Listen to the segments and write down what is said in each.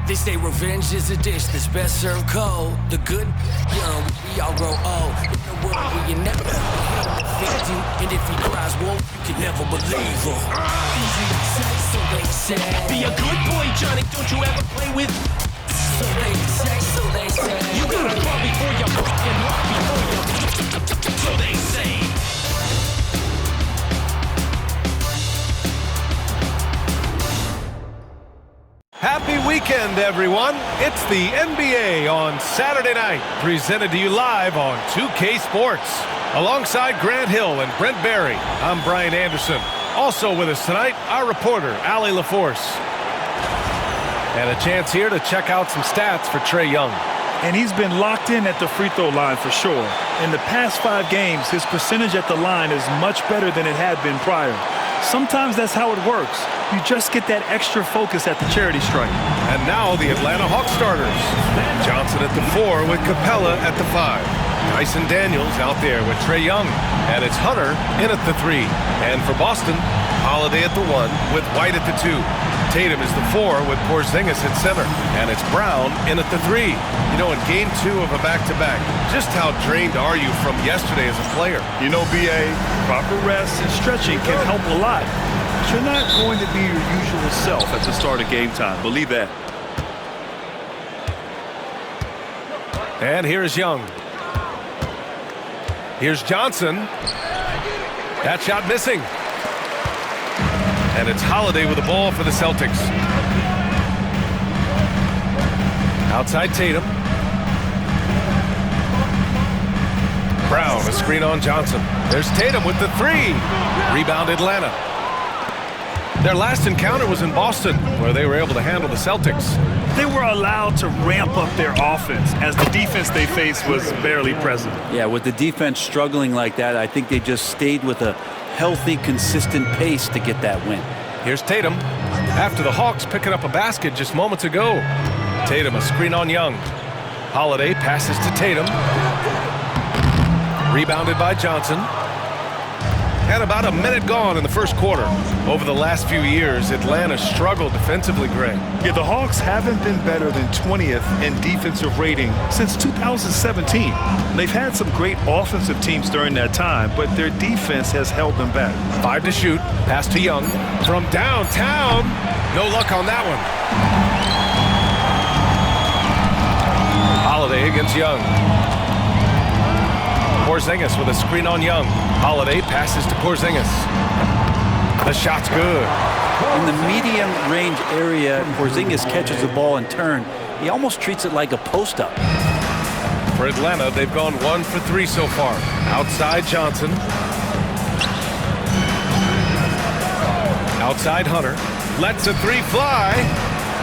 They say revenge is a dish that's best served cold. The good, young, we all grow old. In a world where you never fit you, and if he cries wolf, you can never believe him. Easy to say, so they say. Be a good boy, Johnny, don't you ever play with. So they say, so they say. You gotta crawl before you fucking walk before you. So they say. Happy weekend, everyone. It's the NBA on Saturday night, presented to you live on 2K Sports. Alongside Grant Hill and Brent Barry, I'm Brian Anderson. Also with us tonight, our reporter, Allie LaForce. And a chance here to check out some stats for Trae Young. And he's been locked in at the free throw line for sure. In the past 5 games, his percentage at the line is much better than it had been prior. Sometimes that's how it works. You just get that extra focus at the charity stripe. And now the Atlanta Hawks starters. Johnson at the 4 with Capella at the 5. Tyson Daniels out there with Trae Young. And it's Hunter in at the 3. And for Boston, Holiday at the 1 with White at the 2. Tatum is the 4 with Porzingis at center. And it's Brown in at the 3. You know, in game 2 of a back-to-back, just how drained are you from yesterday as a player? You know, B.A., proper rest and stretching can help a lot. But you're not going to be your usual self at the start of game time. Believe that. And here's Young. Here's Johnson. That shot missing. And it's Holiday with the ball for the Celtics. Outside Tatum. Brown, a screen on Johnson. There's Tatum with the 3. Rebound Atlanta. Their last encounter was in Boston, where they were able to handle the Celtics. They were allowed to ramp up their offense as the defense they faced was barely present. Yeah, with the defense struggling like that, I think they just stayed with a healthy, consistent pace to get that win. Here's Tatum. After the Hawks picking up a basket just moments ago. Tatum, a screen on Young. Holiday passes to Tatum. Rebounded by Johnson. And about a minute gone in the first quarter. Over the last few years, Atlanta struggled defensively, Greg. Yeah, the Hawks haven't been better than 20th in defensive rating since 2017. They've had some great offensive teams during that time, but their defense has held them back. 5 to shoot. Pass to Young. From downtown. No luck on that one. Holiday against Young. Porzingis with a screen on Young. Holiday passes to Porzingis. The shot's good. In the medium range area, Porzingis catches the ball and turn. He almost treats it like a post-up. For Atlanta, they've gone 1 for 3 so far. Outside Johnson. Outside Hunter. Lets a 3 fly.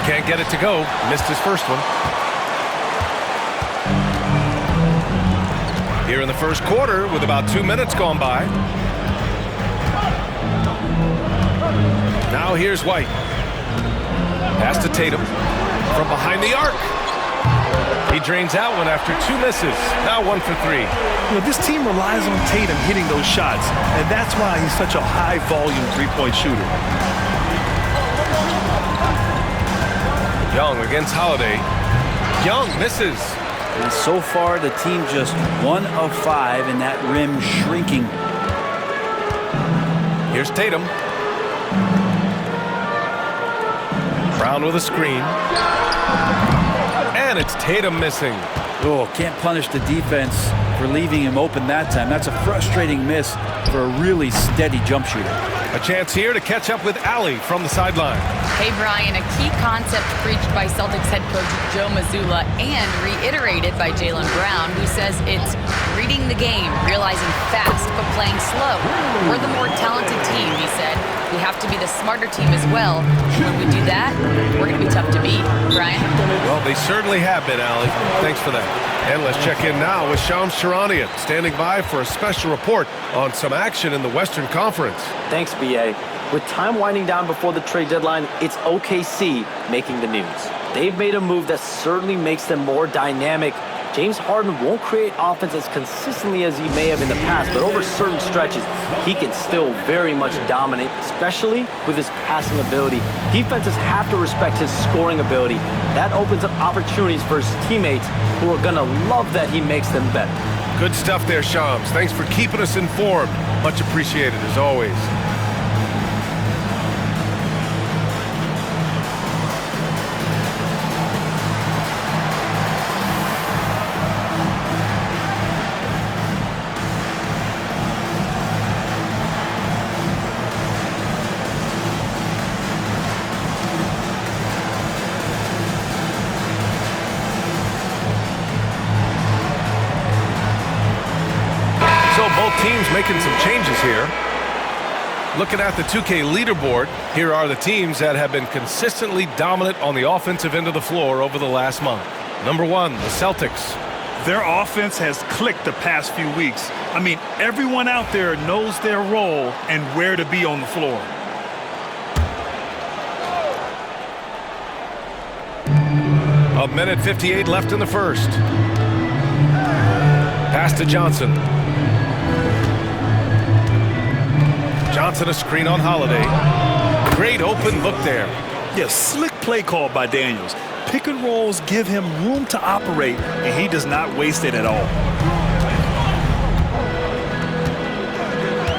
Can't get it to go. Missed his first one. Here in the first quarter with about 2 minutes gone by. Now here's White. Pass to Tatum. From behind the arc. He drains that one after 2 misses. Now 1 for 3. You know, this team relies on Tatum hitting those shots, and that's why he's such a high-volume three-point shooter. Young against Holiday. Young misses. And so far, the team just 1 of 5 in that rim shrinking. Here's Tatum. Brown with a screen. And it's Tatum missing. Oh, can't punish the defense for leaving him open that time. That's a frustrating miss for a really steady jump shooter. A chance here to catch up with Allie from the sideline. Hey, Brian, a key concept preached by Celtics head coach Joe Mazzulla and reiterated by Jaylen Brown, who says it's reading the game, realizing fast but playing slow. We're the more talented team, he said. We have to be the smarter team as well. When we do that, we're going to be tough to beat. Brian? Well, they certainly have been, Allie. Thanks for that. And let's check in now with Shams Charania, standing by for a special report on some action in the Western Conference. Thanks, BA. With time winding down before the trade deadline, it's OKC making the news. They've made a move that certainly makes them more dynamic. James Harden won't create offense as consistently as he may have in the past, but over certain stretches, he can still very much dominate, especially with his passing ability. Defenses have to respect his scoring ability. That opens up opportunities for his teammates who are going to love that he makes them better. Good stuff there, Shams. Thanks for keeping us informed. Much appreciated, as always. Both teams making some changes here. Looking at the 2K leaderboard, here are the teams that have been consistently dominant on the offensive end of the floor over the last month. Number 1, the Celtics. Their offense has clicked the past few weeks. I mean, everyone out there knows their role and where to be on the floor. A minute 58 left in the first. Pass to Johnson. Johnson a screen on Holiday. Great open look there. Yeah, slick play call by Daniels. Pick and rolls give him room to operate, and he does not waste it at all.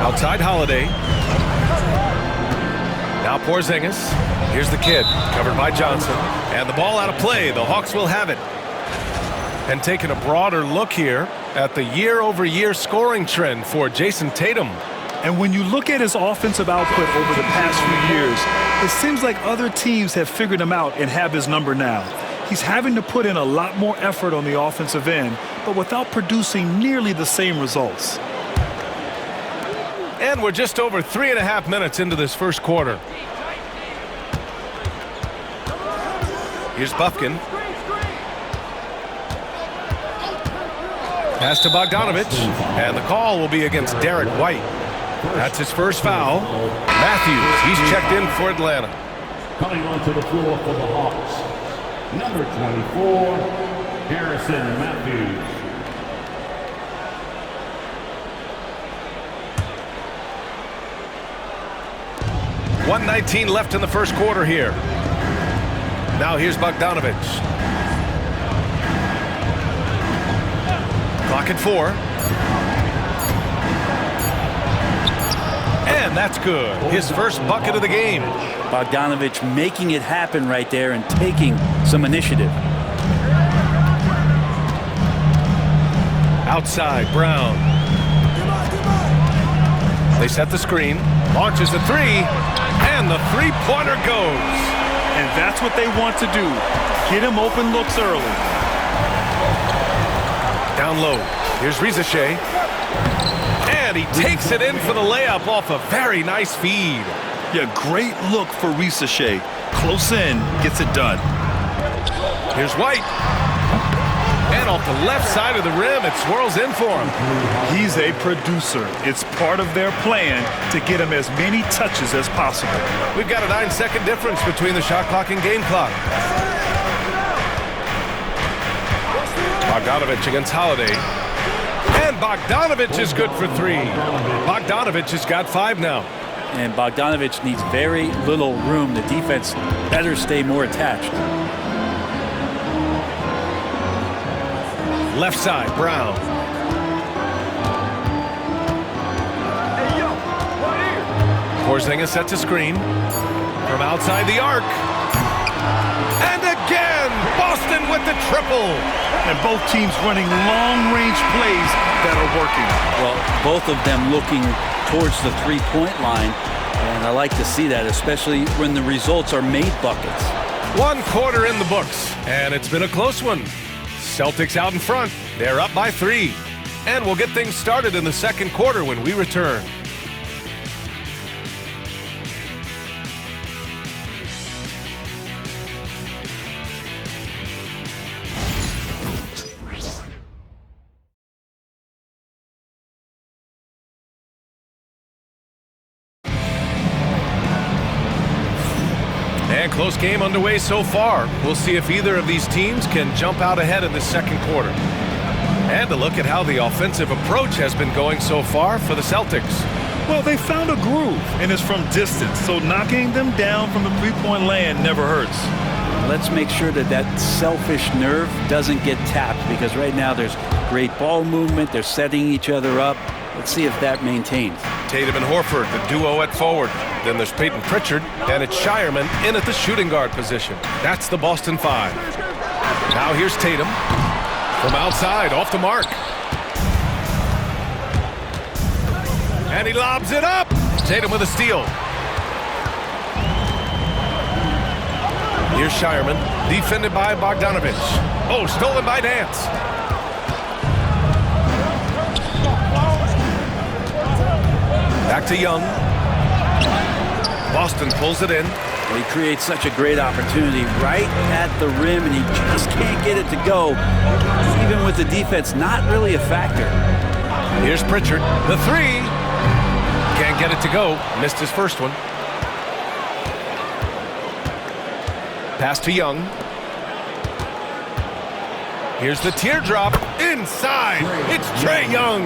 Outside Holiday. Now Porzingis. Here's the kid, covered by Johnson. And the ball out of play. The Hawks will have it. And taking a broader look here at the year-over-year scoring trend for Jason Tatum. And when you look at his offensive output over the past few years, it seems like other teams have figured him out and have his number now. He's having to put in a lot more effort on the offensive end, but without producing nearly the same results. And we're just over 3.5 minutes into this first quarter. Here's Bufkin. Pass to Bogdanovich, and the call will be against Derek White. That's his first foul. Matthews, he's checked in for Atlanta. Coming onto the floor for the Hawks, number 24, Harrison Matthews. .119 left in the first quarter here. Now here's Bogdanovich. Clock at 4. And that's good. His first bucket of the game. Bogdanovich making it happen right there and taking some initiative. Outside, Brown. They set the screen. Launches the three. And the three-pointer goes. And that's what they want to do. Get him open looks early. Down low. Here's Rizachet. And he takes it in for the layup off a very nice feed. Yeah, great look for Rizachet. Close in, gets it done. Here's White. And off the left side of the rim, it swirls in for him. He's a producer. It's part of their plan to get him as many touches as possible. We've got a 9-second difference between the shot clock and game clock. Bogdanovich against Holiday. And Bogdanovich is good for 3. Bogdanovich has got 5 now. And Bogdanovich needs very little room. The defense better stay more attached. Left side, Brown. Porzingis sets a screen from outside the arc. And again, Boston with the triple. And both teams running long-range plays that are working. Well, both of them looking towards the three-point line. And I like to see that, especially when the results are made buckets. 1 quarter in the books, and it's been a close one. Celtics out in front. They're up by 3. And we'll get things started in the second quarter when we return. And close game underway so far. We'll see if either of these teams can jump out ahead in the second quarter. And a look at how the offensive approach has been going so far for the Celtics. Well, they found a groove, and it's from distance, so knocking them down from the three-point land never hurts. Let's make sure that that selfish nerve doesn't get tapped, because right now there's great ball movement. They're setting each other up. Let's see if that maintains. Tatum and Horford, the duo at forward. Then there's Peyton Pritchard, and it's Shireman in at the shooting guard position. That's the Boston Five. Now here's Tatum. From outside, off the mark. And he lobs it up. Tatum with a steal. Here's Shireman, defended by Bogdanovich. Oh, stolen by Nance. Back to Young. Boston pulls it in. Well, he creates such a great opportunity right at the rim, and he just can't get it to go. Even with the defense not really a factor. Here's Pritchard, the three. Can't get it to go. Missed his first one. Pass to Young. Here's the teardrop. Inside. It's Trae Young.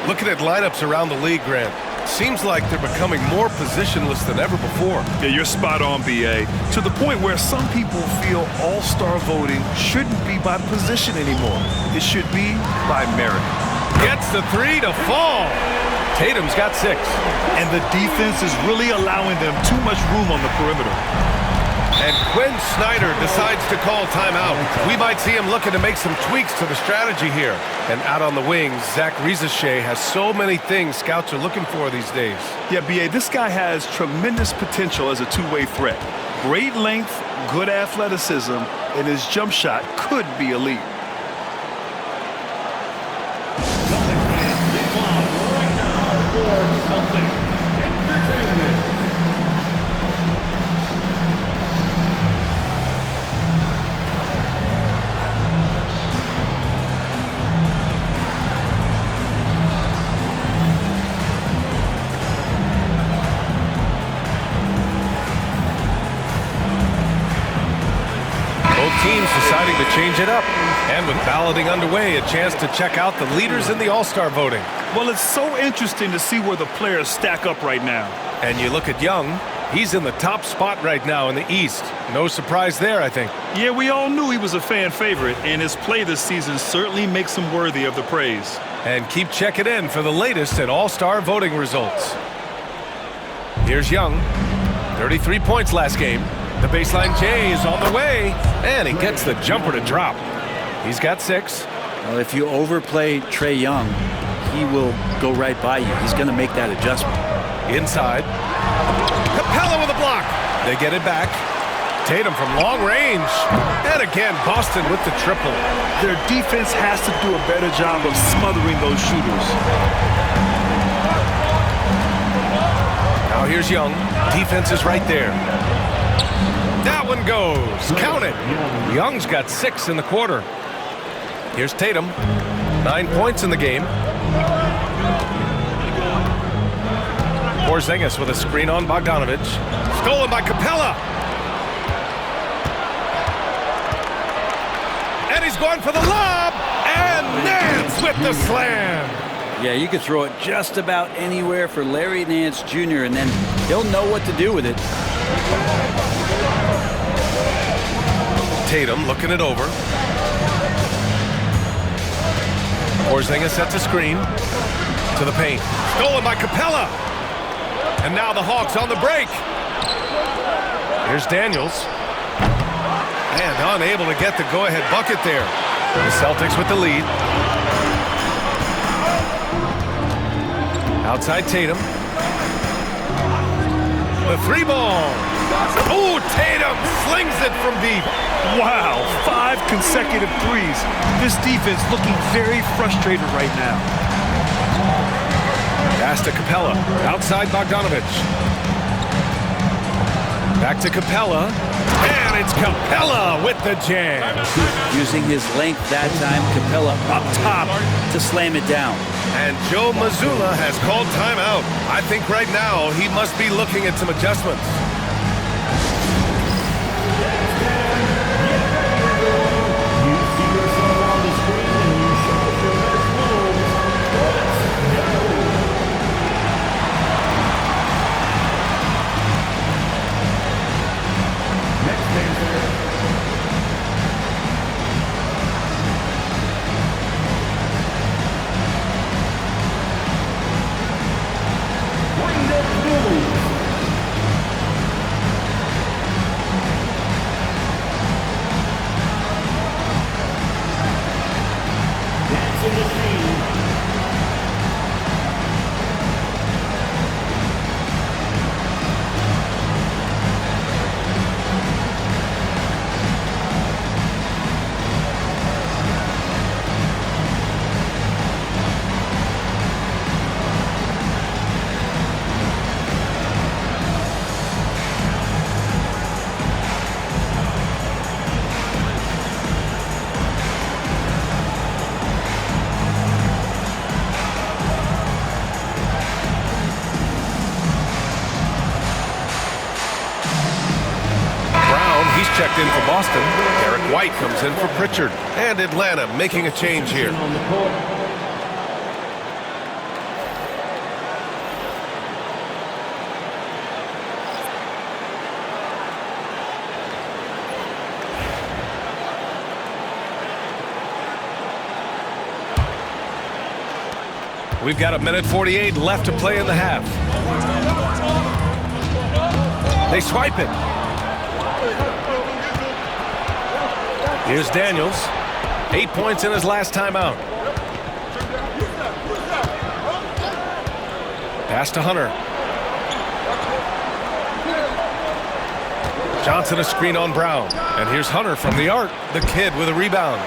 Looking at lineups around the league, Grant. Seems like they're becoming more positionless than ever before. Yeah, you're spot on, B.A. To the point where some people feel all-star voting shouldn't be by position anymore. It should be by merit. Gets the three to fall. Tatum's got 6. And the defense is really allowing them too much room on the perimeter. And Quinn Snyder decides to call timeout. We might see him looking to make some tweaks to the strategy here. And out on the wings, Zach Rizachet has so many things scouts are looking for these days. Yeah, B.A., this guy has tremendous potential as a two-way threat. Great length, good athleticism, and his jump shot could be elite. Teams deciding to change it up. And with balloting underway, a chance to check out the leaders in the All-Star voting. Well, it's so interesting to see where the players stack up right now. And you look at Young, he's in the top spot right now in the East. No surprise there, I think. Yeah, we all knew he was a fan favorite, and his play this season certainly makes him worthy of the praise. And keep checking in for the latest at All-Star voting results. Here's Young, 33 points last game. The baseline J is on the way, and he gets the jumper to drop. He's got 6. Well, if you overplay Trae Young, he will go right by you. He's going to make that adjustment. Inside. Capella with a block. They get it back. Tatum from long range. And again, Boston with the triple. Their defense has to do a better job of smothering those shooters. Now here's Young. Defense is right there. That one goes. Count it. Young's got 6 in the quarter. Here's Tatum. 9 points in the game. Porzingis with a screen on Bogdanovich. Stolen by Capella. And he's going for the lob. And Nance with the slam. Yeah, you could throw it just about anywhere for Larry Nance Jr., and then he'll know what to do with it. Tatum looking it over. Porzingis sets a screen to the paint. Stolen by Capella. And now the Hawks on the break. Here's Daniels. And unable to get the go-ahead bucket there. The Celtics with the lead. Outside Tatum. The 3-ball. Oh, Tatum slings it from deep. Wow, 5 consecutive threes. This defense looking very frustrated right now. Pass to Capella. Outside Bogdanovich. Back to Capella. And it's Capella with the jam. Using his length that time, Capella up top to slam it down. And Joe Mazzulla has called timeout. I think right now he must be looking at some adjustments. checked in for Boston. Derek White comes in for Pritchard. And Atlanta making a change here. On the court. We've got 1:48 left to play in the half. They swipe it. Here's Daniels. 8 points in his last time out. Pass to Hunter. Johnson a screen on Brown. And here's Hunter from the arc. The kid with a rebound.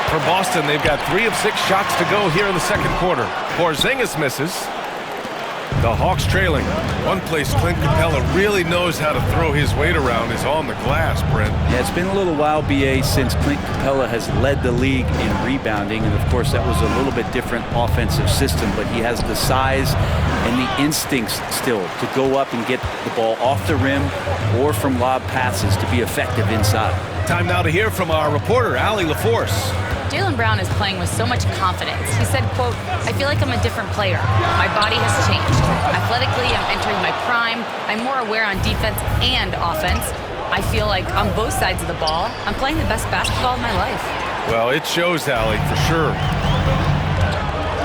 For Boston, they've got 3 of 6 shots to go here in the second quarter. Porzingis misses. The Hawks trailing. One place Clint Capella really knows how to throw his weight around is on the glass, Brent. Yeah, it's been a little while, BA, since Clint Capella has led the league in rebounding. And, of course, that was a little bit different offensive system. But he has the size and the instincts still to go up and get the ball off the rim or from lob passes to be effective inside. Time now to hear from our reporter, Allie LaForce. Jaylen Brown is playing with so much confidence. He said, quote, "I feel like I'm a different player. My body has changed. Athletically, I'm entering my prime. I'm more aware on defense and offense. I feel like on both sides of the ball, I'm playing the best basketball of my life." Well, it shows, Allie, for sure.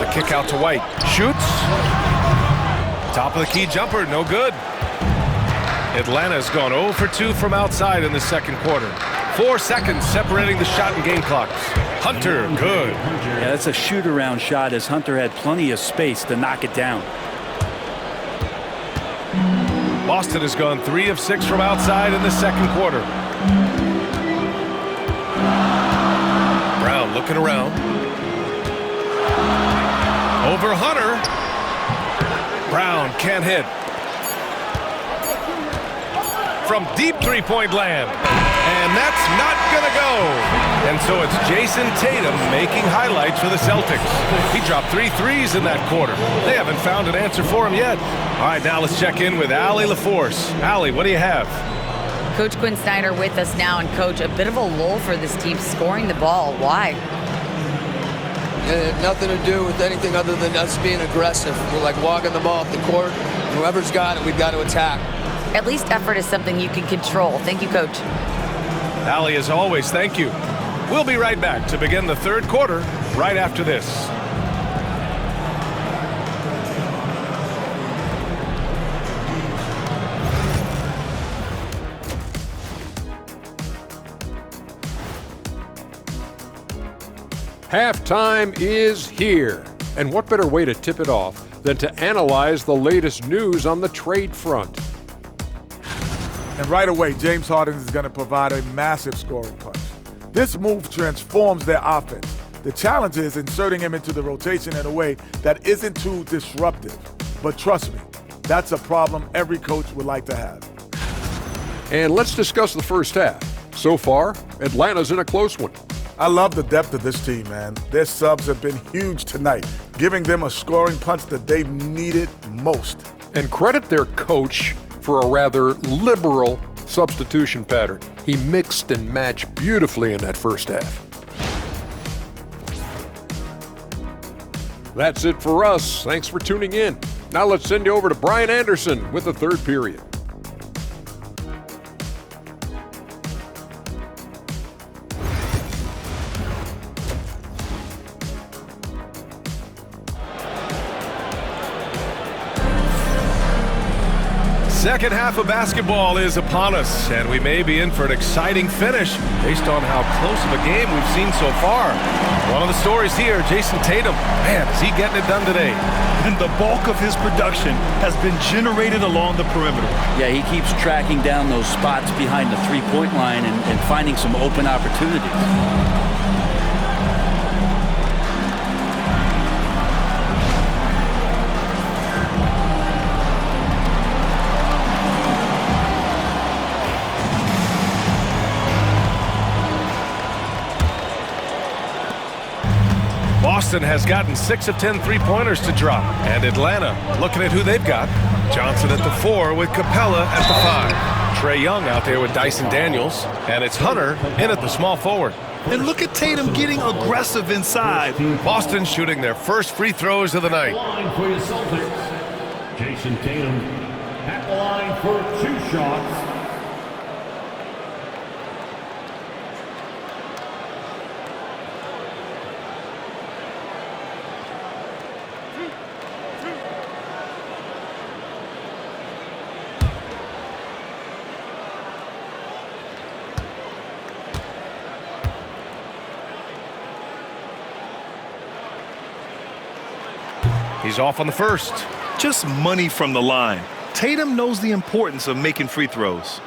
The kick out to White. Shoots. Top of the key jumper, no good. Atlanta's gone 0 for 2 from outside in the second quarter. 4 seconds separating the shot and game clocks. Hunter, good. Yeah, that's a shoot-around shot as Hunter had plenty of space to knock it down. Boston has gone 3 of 6 from outside in the second quarter. Brown looking around. Over Hunter. Brown can't hit. From deep three-point land. And that's not gonna go. And so it's Jason Tatum making highlights for the Celtics. He dropped 3 threes in that quarter. They haven't found an answer for him yet. All right, now let's check in with Allie LaForce. Allie, what do you have? Coach Quinn Snyder with us now. And, Coach, a bit of a lull for this team scoring the ball. Why? It had nothing to do with anything other than us being aggressive. We're like walking the ball up the court. Whoever's got it, we've got to attack. At least effort is something you can control. Thank you, Coach. Allie, as always, thank you. We'll be right back to begin the third quarter right after this. Halftime is here. And what better way to tip it off than to analyze the latest news on the trade front? And right away, James Harden is going to provide a massive scoring punch. This move transforms their offense. The challenge is inserting him into the rotation in a way that isn't too disruptive. But trust me, that's a problem every coach would like to have. And let's discuss the first half. So far, Atlanta's in a close one. I love the depth of this team, man. Their subs have been huge tonight, giving them a scoring punch that they've needed most. And credit their coach for a rather liberal substitution pattern. He mixed and matched beautifully in that first half. That's it for us. Thanks for tuning in. Now let's send you over to Brian Anderson with the third period. Second half of basketball is upon us, and we may be in for an exciting finish based on how close of a game we've seen so far. One of the stories here, Jason Tatum. Man, is he getting it done today? And the bulk of his production has been generated along the perimeter. Yeah, he keeps tracking down those spots behind the three-point line and finding some open opportunities. Boston has gotten 6 of 10 three-pointers to drop. And Atlanta, looking at who they've got. Johnson at the 4 with Capella at the 5. Trae Young out there with Dyson Daniels, and it's Hunter in at the small forward. And look at Tatum getting aggressive inside. Boston shooting their first free throws of the night. Line for your Celtics. Jason Tatum at the line for 2 shots. He's off on the first. Just money from the line. Tatum knows the importance of making free throws.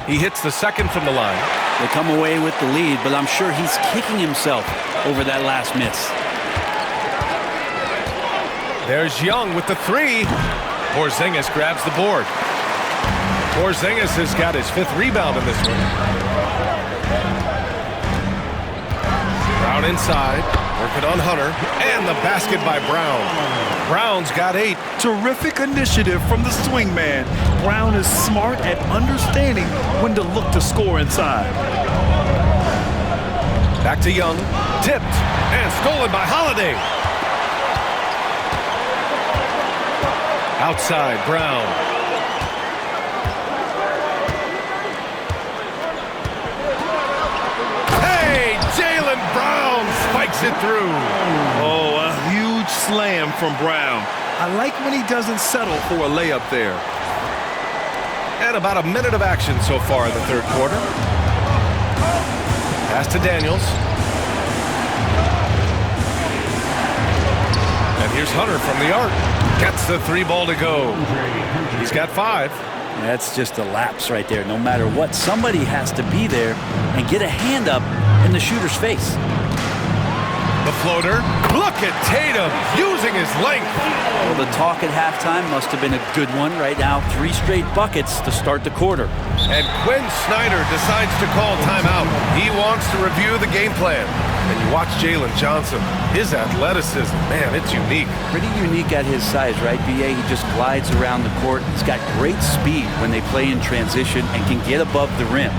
He hits the second from the line. They come away with the lead, but I'm sure he's kicking himself over that last miss. There's Young with the 3. Porzingis grabs the board. Porzingis has got his 5th rebound in this one. Brown inside, working on Hunter, and the basket by Brown. Brown's got 8. Terrific initiative from the swing man. Brown is smart at understanding when to look to score inside. Back to Young, tipped, and stolen by Holiday. Outside, Brown. Hey, Jaylen Brown spikes it through. Oh, a huge slam from Brown. I like when he doesn't settle for a layup there. And about a minute of action so far in the third quarter. Pass to Daniels. And here's Hunter from the arc. Gets the 3 ball to go. He's got 5. That's just a lapse right there. No matter what, somebody has to be there and get a hand up in the shooter's face. The floater. Look at Tatum using his length. Well, the talk at halftime must have been a good one. Right now, 3 straight buckets to start the quarter. And Quinn Snyder decides to call timeout. He wants to review the game plan. And you watch Jalen Johnson. His athleticism, man, it's unique. Pretty unique at his size, right, B.A.? He just glides around the court. He's got great speed when they play in transition and can get above the rim.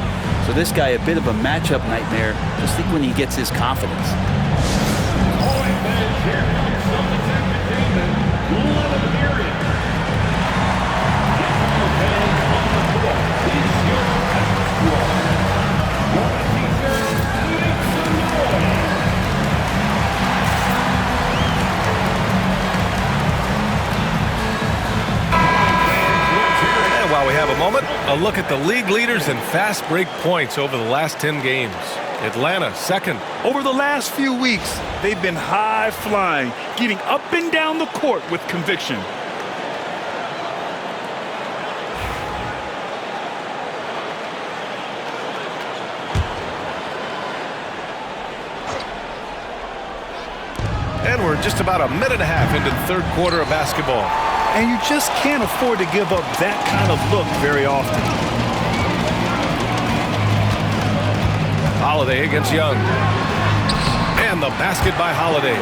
So this guy, a bit of a matchup nightmare. Just think when he gets his confidence. While we have a moment, a look at the league leaders in fast break points over the last 10 games. Atlanta, 2nd. Over the last few weeks, they've been high flying, getting up and down the court with conviction. And we're just about a minute and a half into the third quarter of basketball. And you just can't afford to give up that kind of look very often. Holiday against Young. And the basket by Holiday.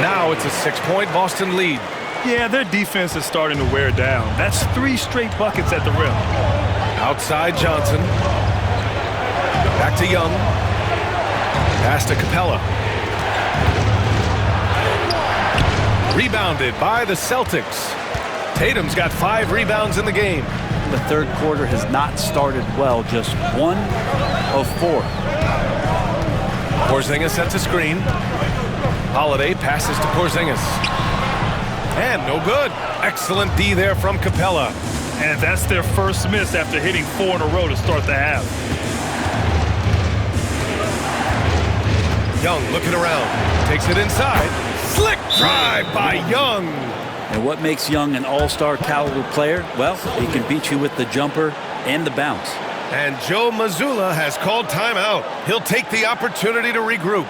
Now it's a 6-point Boston lead. Yeah, their defense is starting to wear down. That's 3 straight buckets at the rim. Outside Johnson. Back to Young. Pass to Capella. Rebounded by the Celtics. Tatum's got 5 rebounds in the game. The third quarter has not started well, just 1 of 4. Porzingis sets a screen. Holiday passes to Porzingis. And no good. Excellent D there from Capella. And that's their first miss after hitting 4 in a row to start the half. Young looking around. Takes it inside. Slick drive by Young. And what makes Young an all-star caliber player? Well, he can beat you with the jumper and the bounce. And Joe Mazzulla has called timeout. He'll take the opportunity to regroup.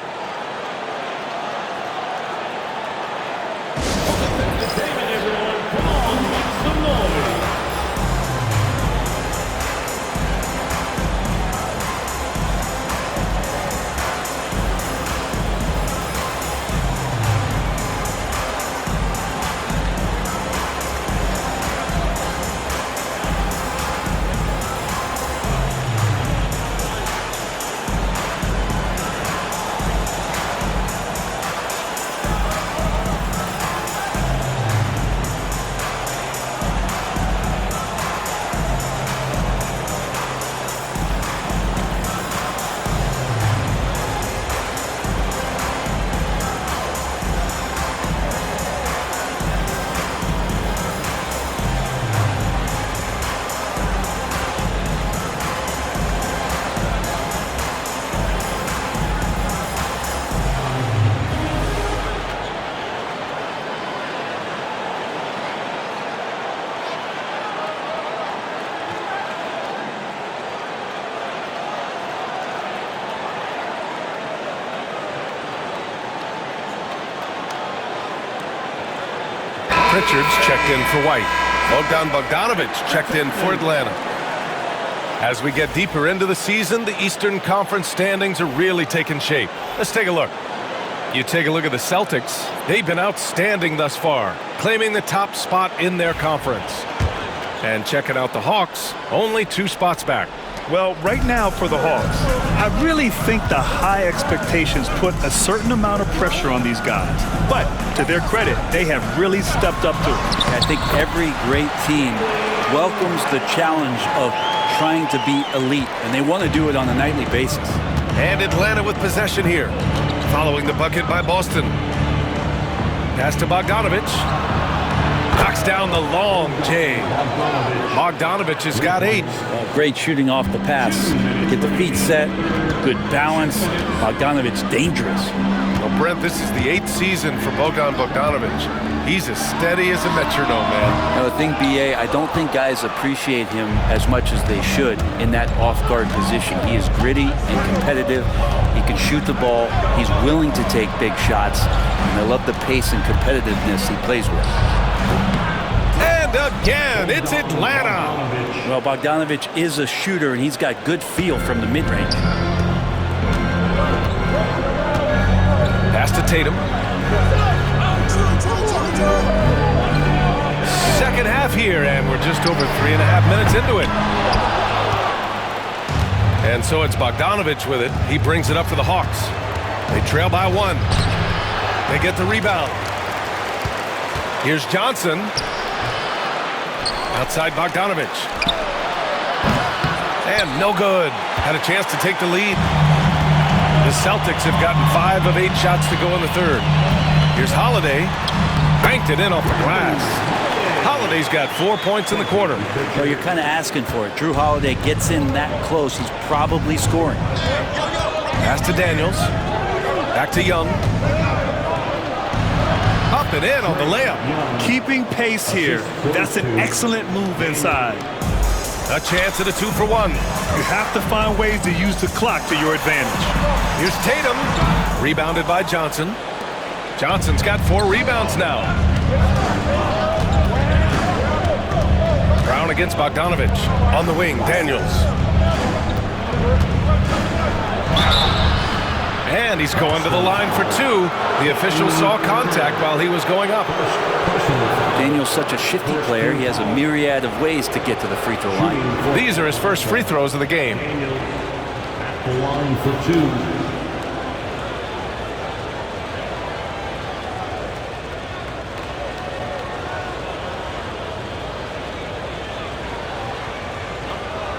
Pritchard's checked in for White. Bogdanovich checked in for Atlanta. As we get deeper into the season, the Eastern Conference standings are really taking shape. Let's take a look. You take a look at the Celtics. They've been outstanding thus far, claiming the top spot in their conference. And checking out the Hawks, only 2 spots back. Well, right now for the Hawks, I really think the high expectations put a certain amount of pressure on these guys. But to their credit, they have really stepped up to it. I think every great team welcomes the challenge of trying to be elite, and they want to do it on a nightly basis. And Atlanta with possession here, following the bucket by Boston. Pass to Bogdanovich. Knocks down the long J. Bogdanovich has got 8. Great shooting off the pass. Get the feet set. Good balance. Bogdanovich dangerous. Well, Brent, this is the 8th season for Bogdanovich. He's as steady as a metronome, man. The thing, B.A., I don't think guys appreciate him as much as they should in that off-guard position. He is gritty and competitive. He can shoot the ball. He's willing to take big shots. And I love the pace and competitiveness he plays with. And again, it's Atlanta. Well, Bogdanovich is a shooter, and he's got good feel from the mid-range. Pass to Tatum. Second half here, and we're just over 3.5 minutes into it. And so it's Bogdanovich with it. He brings it up for the Hawks. They trail by 1. They get the rebound. Here's Johnson. Outside Bogdanovich. And no good. Had a chance to take the lead. The Celtics have gotten 5 of 8 shots to go in the third. Here's Holiday. Banked it in off the glass. Holiday's got 4 points in the quarter. Well, you're kind of asking for it. Drew Holiday gets in that close. He's probably scoring. Pass to Daniels. Back to Young. Up and in on the layup. Keeping pace here. That's an excellent move inside. A chance at a 2-for-1. You have to find ways to use the clock to your advantage. Here's Tatum. Rebounded by Johnson. Johnson's got 4 rebounds now. Brown against Bogdanovich. On the wing, Daniels. And he's going to the line for 2. The official saw contact while he was going up. Daniel's such a shifty player. He has a myriad of ways to get to the free throw line. These are his first free throws of the game. At the line for 2.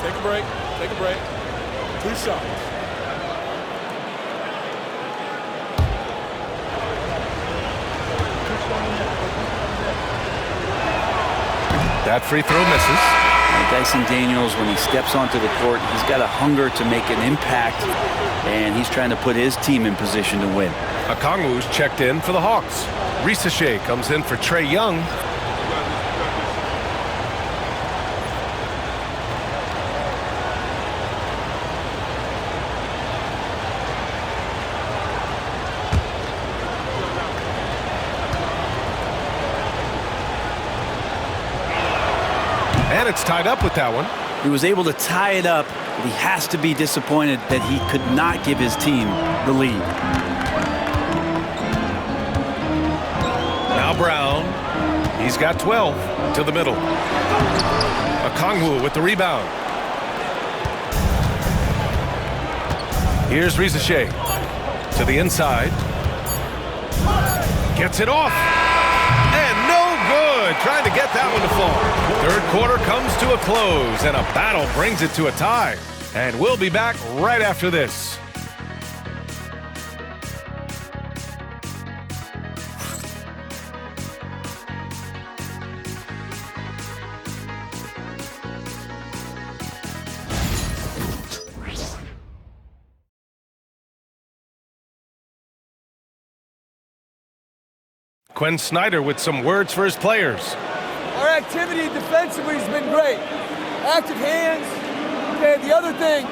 Take a break. Take a break. 2 shots. That free throw misses. Dyson Daniels, when he steps onto the court, he's got a hunger to make an impact, and he's trying to put his team in position to win. Okongwu's checked in for the Hawks. Risachet comes in for Trae Young. And it's tied up with that one. He was able to tie it up, but he has to be disappointed that he could not give his team the lead. Now Brown. He's got 12 to the middle. Okongwu with the rebound. Here's Risachet to the inside. Gets it off. And no good. Trying to get that one to fall. Third quarter comes to a close, and a battle brings it to a tie. And we'll be back right after this. Quinn Snyder with some words for his players. Our activity defensively has been great. Active hands. Okay, the other thing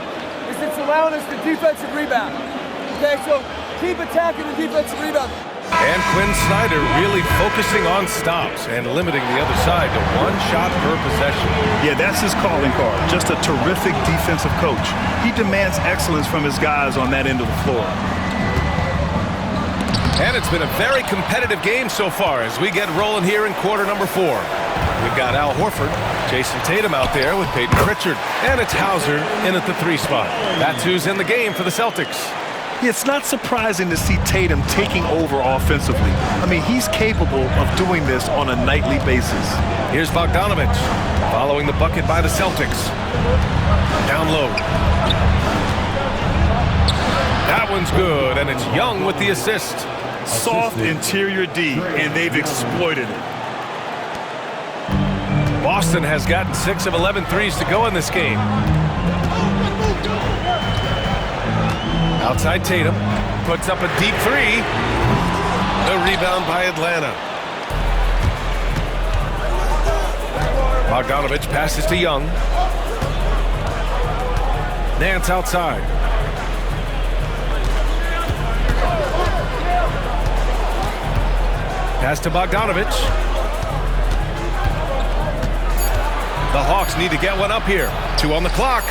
is it's allowing us the defensive rebound. Okay, so keep attacking the defensive rebound. And Quinn Snyder really focusing on stops and limiting the other side to one shot per possession. Yeah, that's his calling card. Just a terrific defensive coach. He demands excellence from his guys on that end of the floor. And it's been a very competitive game so far as we get rolling here in quarter number 4. We've got Al Horford, Jason Tatum out there with Peyton Pritchard, and it's Hauser in at the 3 spot. That's who's in the game for the Celtics. It's not surprising to see Tatum taking over offensively. I mean, he's capable of doing this on a nightly basis. Here's Bogdanovich following the bucket by the Celtics. Down low. That one's good, and it's Young with the assist. Soft interior D, and they've exploited it. Boston has gotten 6 of 11 threes to go in this game. Outside Tatum, puts up a deep 3. The rebound by Atlanta. Bogdanovich passes to Young. Nance outside. Pass to Bogdanovich. The Hawks need to get one up here. 2 on the clock.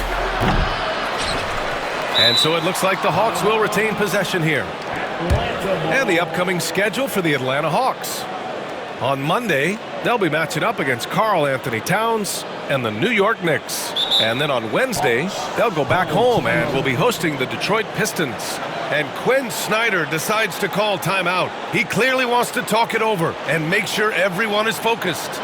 And so it looks like the Hawks will retain possession here. And the upcoming schedule for the Atlanta Hawks. On Monday, they'll be matching up against Karl Anthony Towns and the New York Knicks. And then on Wednesday, they'll go back home and will be hosting the Detroit Pistons. And Quinn Snyder decides to call timeout. He clearly wants to talk it over and make sure everyone is focused.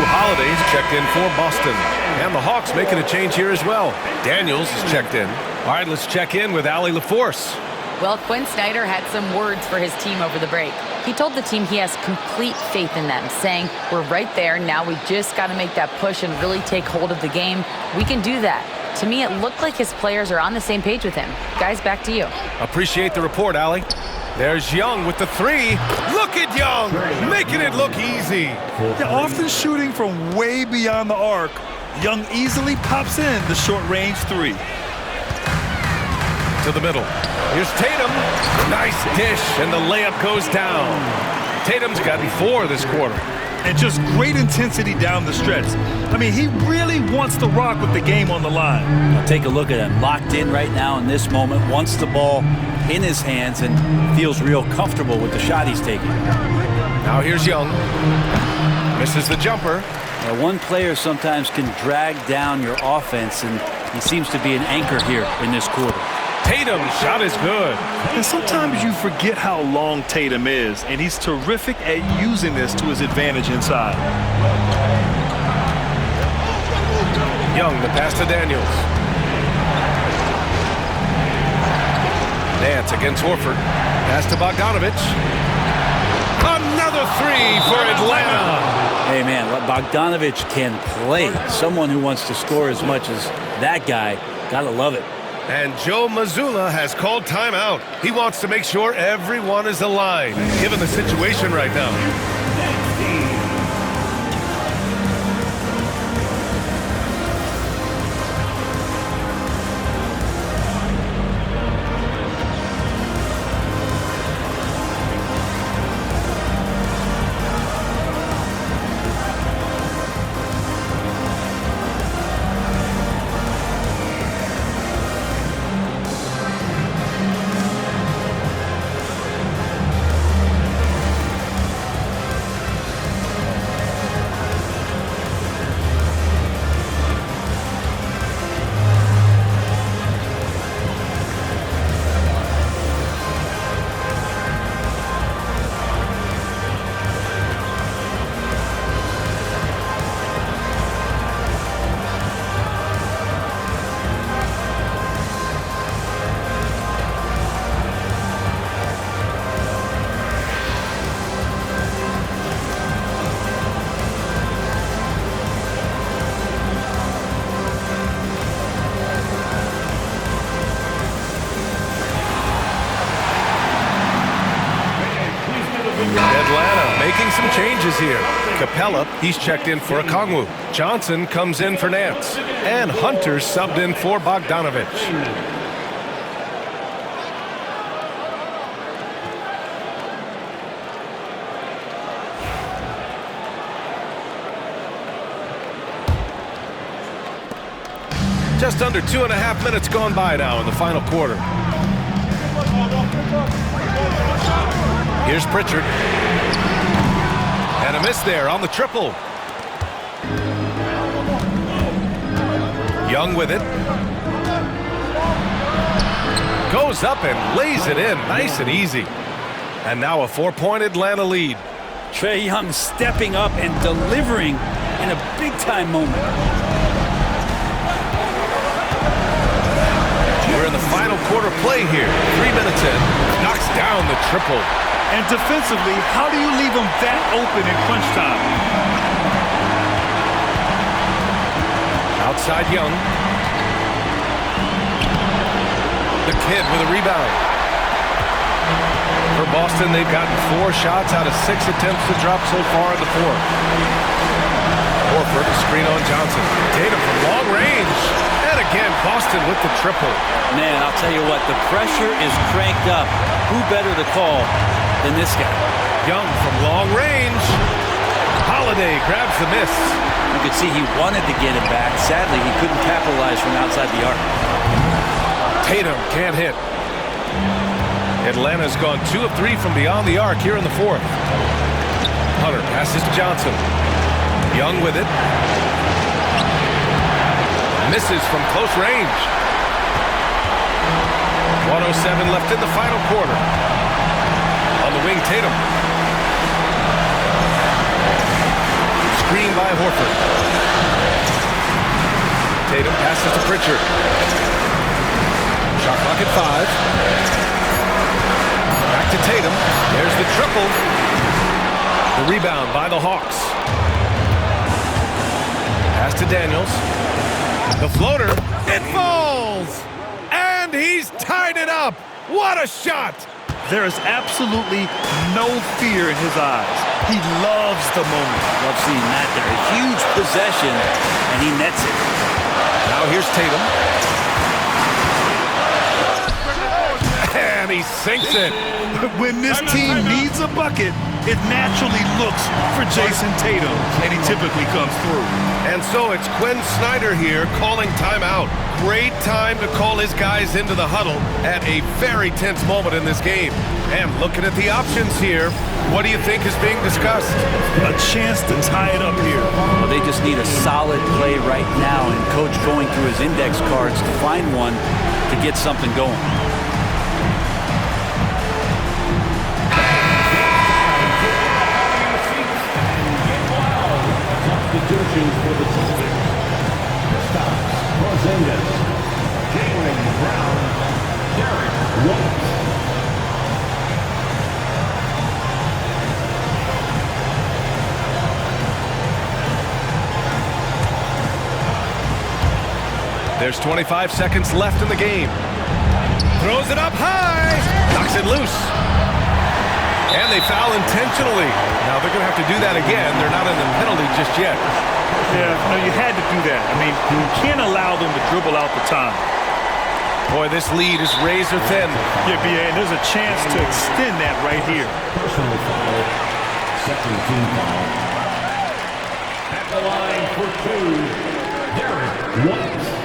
Holiday's checked in for Boston. And the Hawks making a change here as well. Daniels is checked in. All right, let's check in with Allie LaForce. Well, Quinn Snyder had some words for his team over the break. He told the team he has complete faith in them, saying, we're right there. Now we just got to make that push and really take hold of the game. We can do that. To me, it looked like his players are on the same page with him. Guys, back to you. Appreciate the report, Allie. There's Young with the 3. Look at Young, making it look easy. Yeah, often shooting from way beyond the arc, Young easily pops in the short-range 3. To the middle. Here's Tatum. Nice dish, and the layup goes down. Tatum's gotten 4 this quarter. And just great intensity down the stretch. I mean, he really wants to rock with the game on the line. Now take a look at him. Locked in right now in this moment. Wants the ball in his hands and feels real comfortable with the shot he's taking. Now here's Young. Misses the jumper. Now one player sometimes can drag down your offense, and he seems to be an anchor here in this quarter. Tatum's shot is good. And sometimes you forget how long Tatum is, and he's terrific at using this to his advantage inside. Young, the pass to Daniels. Nance against Horford. Pass to Bogdanovich. Another 3 for Atlanta. Hey, man, Bogdanovich can play. Someone who wants to score as much as that guy. Gotta love it. And Joe Mazzulla has called timeout. He wants to make sure everyone is aligned, given the situation right now. changes here. Capella, he's checked in for Okongwu. Johnson comes in for Nance. And Hunter subbed in for Bogdanovich. Just under 2.5 minutes gone by now in the final quarter. Here's Pritchard. And a miss there on the triple. Young with it. Goes up and lays it in nice and easy. And now a 4-point Atlanta lead. Trae Young stepping up and delivering in a big-time moment. We're in the final quarter play here. 3 minutes in. Knocks down the triple. And defensively, how do you leave them that open in crunch time? Outside Young. The kid with a rebound. For Boston, they've gotten 4 shots out of 6 attempts to drop so far in the fourth. Horford, screen on Johnson. Tatum from long range. And again, Boston with the triple. Man, I'll tell you what, the pressure is cranked up. Who better to call than this guy? Young from long range. Holiday grabs the miss. You could see he wanted to get it back. Sadly, he couldn't capitalize from outside the arc. Tatum can't hit. Atlanta's gone 2 of 3 from beyond the arc here in the fourth. Hunter passes to Johnson. Young with it. Misses from close range. 1:07 left in the final quarter. On the wing, Tatum. Screen by Horford. Tatum passes to Pritchard. Shot clock at 5. Back to Tatum. There's the triple. The rebound by the Hawks. Pass to Daniels. The floater. It falls! And he's tied it up. What a shot! There is absolutely no fear in his eyes. He loves the moment. Love seeing that there. A huge possession, and he nets it. Now here's Tatum. And he sinks it. When this team needs a bucket, it naturally looks for Jason Tatum, and he typically comes through. And so it's Quinn Snyder here calling timeout. Great time to call his guys into the huddle at a very tense moment in this game. And looking at the options here, what do you think is being discussed? A chance to tie it up here. Well, they just need a solid play right now, and Coach going through his index cards to find one to get something going. Substitutions for the Celtics. Stops, Porzingis, Jaylen Brown, Derek White. There's 25 seconds left in the game. Throws it up high. Knocks it loose. And they foul intentionally. Now they're going to have to do that again. They're not in the penalty just yet. Yeah, no, you had to do that. I mean, you can't allow them to dribble out the time. Boy, this lead is razor thin. Yeah, BA, and there's a chance to extend that right here. Personal foul. Second team foul. At the line for 2, Derek White.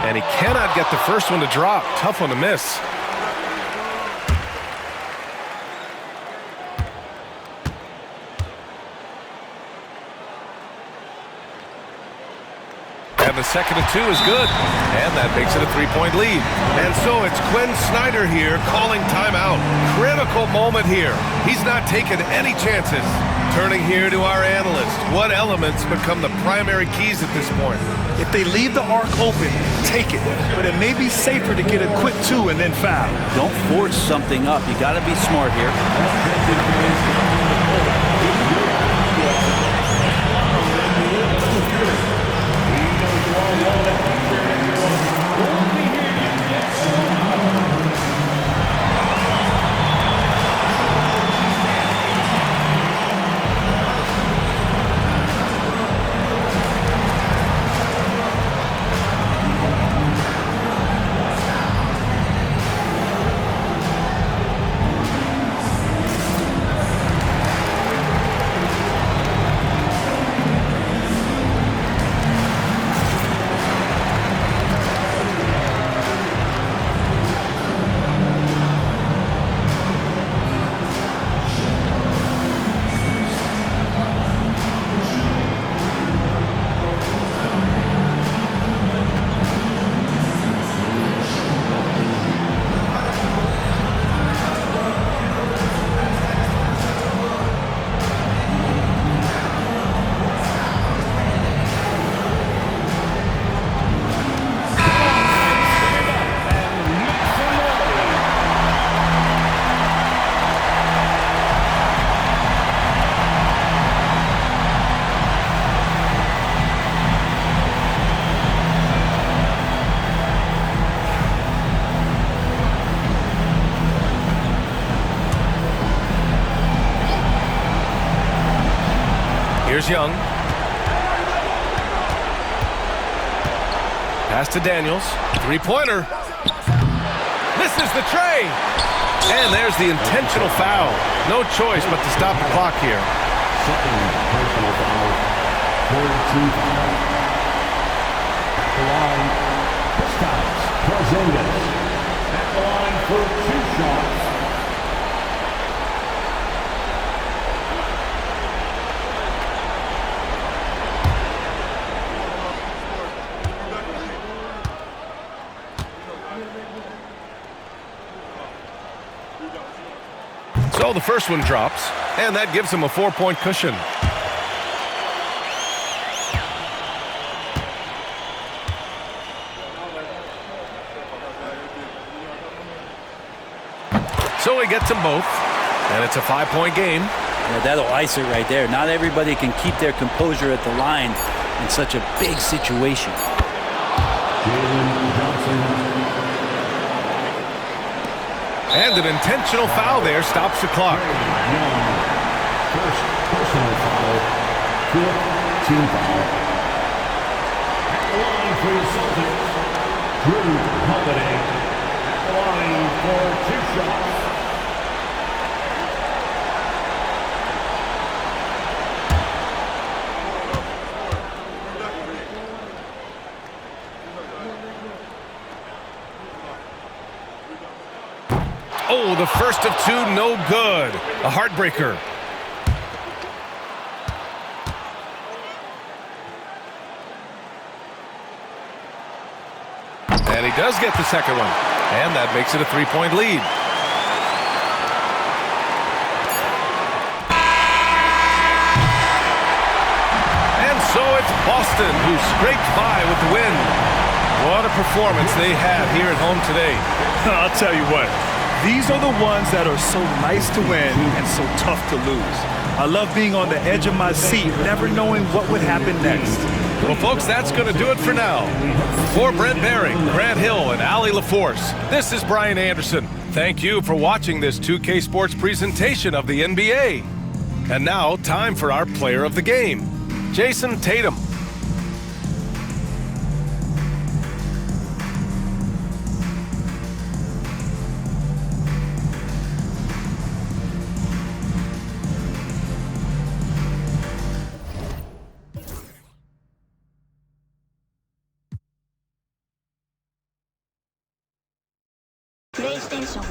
And he cannot get the first one to drop. Tough one to miss. And the second of 2 is good. And that makes it a 3-point lead. And so it's Quinn Snyder here calling timeout. Critical moment here. He's not taking any chances. Turning here to our analyst, what elements become the primary keys at this point? If they leave the arc open, take it. But it may be safer to get a quick 2 and then foul. Don't force something up. You got to be smart here. Here's Young. Pass to Daniels. Three-pointer. Misses the tray. And there's the intentional foul. No choice but to stop the clock here. Second personal foul. Third team foul. At the line, Kristaps Porzingis. At the line for 2 shots. So the first one drops, and that gives him a 4-point cushion. So he gets them both, and it's a 5-point game. Yeah, that'll ice it right there. Not everybody can keep their composure at the line in such a big situation. And an intentional foul there stops the clock. First personal foul. 5th team foul. At the line for the Celtics, Drew Holiday. At the line for 2 shots. Oh, the first of 2, no good. A heartbreaker. And he does get the second one. And that makes it a 3-point lead. And so it's Boston who scraped by with the win. What a performance they have here at home today. I'll tell you what. These are the ones that are so nice to win and so tough to lose. I love being on the edge of my seat, never knowing what would happen next. Well, folks, that's going to do it for now. For Brent Behring, Grant Hill, and Allie LaForce, this is Brian Anderson. Thank you for watching this 2K Sports presentation of the NBA. And now, time for our player of the game, Jason Tatum. PlayStation